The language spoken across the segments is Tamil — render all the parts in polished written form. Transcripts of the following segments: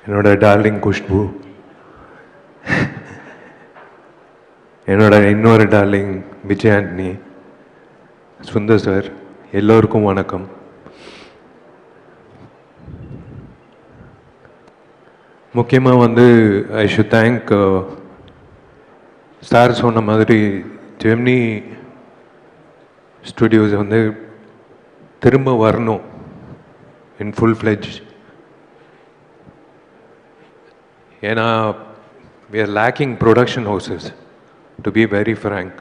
என்னோட டார்லிங் குஷ்பு, என்னோட இன்னொரு டார்லிங் விஜய் ஆண்டனி, சுந்தர் சார், எல்லோருக்கும் வணக்கம். முக்கியமாக வந்து ஐ ஷுட் தேங்க் சார் சொன்ன மாதிரி ஜெமினி ஸ்டுடியோஸ் வந்து திரும்ப வரணும் இன் ஃபுல் ஃப்ளெஜ். ஏன்னா we are lacking production houses, to be very frank.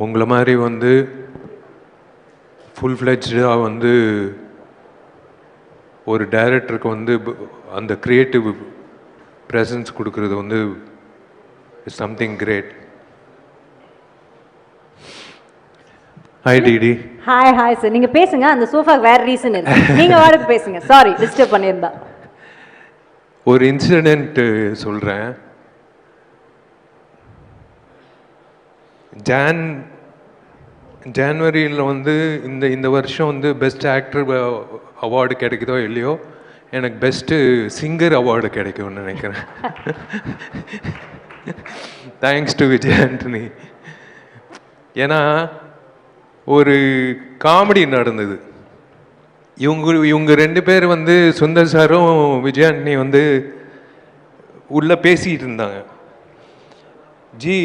உங்களை மாதிரி வந்து ஃபுல் ஃப்ளெஜ்டாக வந்து ஒரு டைரக்டருக்கு வந்து அந்த க்ரியேட்டிவ் ப்ரெசன்ஸ் கொடுக்கறது வந்து is something great. Hi DD. Hi hi sir, நீங்கள் பேசுங்க. அந்த சோஃபாக்கு வேறு ரீசன் இருக்கு, நீங்கள் வாடகை பேசுங்க. சாரி டிஸ்டர்ப் பண்ணியிருந்தா. ஒரு இன்சிடென்ட் சொல்கிறேன். ஜான்வரியில் வந்து இந்த வருஷம் வந்து பெஸ்ட் ஆக்டர் அவார்டு கிடைக்குதோ இல்லையோ, எனக்கு பெஸ்ட்டு சிங்கர் அவார்டு கிடைக்கும்னு நினைக்கிறேன். Thanks to Vijay Antony. ஏன்னா ஒரு காமெடி நடந்தது. இவங்க ரெண்டு பேர் வந்து சுந்தர் சாரும் விஜய் ஆண்டனி வந்து உள்ள பேசிகிட்டு இருந்தாங்க. ஜி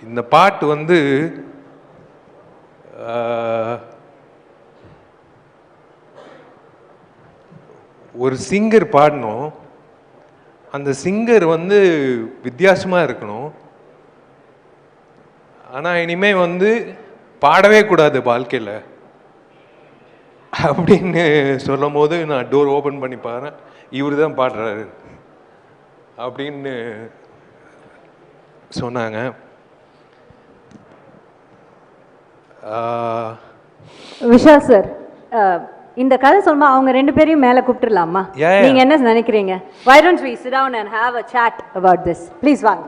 இந்த பாட்டு வந்து ஒரு சிங்கர் பாடணும், அந்த சிங்கர் வந்து வித்தியாசமாக இருக்கணும், ஆனால் இனிமேல் வந்து பாடவே கூடாது வாழ்க்கையில் அப்படின்னு சொல்லும் போது நான் டோர் ஓப்பன் பண்ணி பாருறேன், இவர் தான் பாடுறாரு அப்படின்னு சொன்னாங்க. விஷால் சார், இந்த கதை சொல்லுமா அவங்க ரெண்டு பேரையும் மேலே கூப்பிட்டுலாமா? நீங்க என்ன நினைக்கிறீங்க? Why don't we sit down and have a chat about this? Please வாங்க.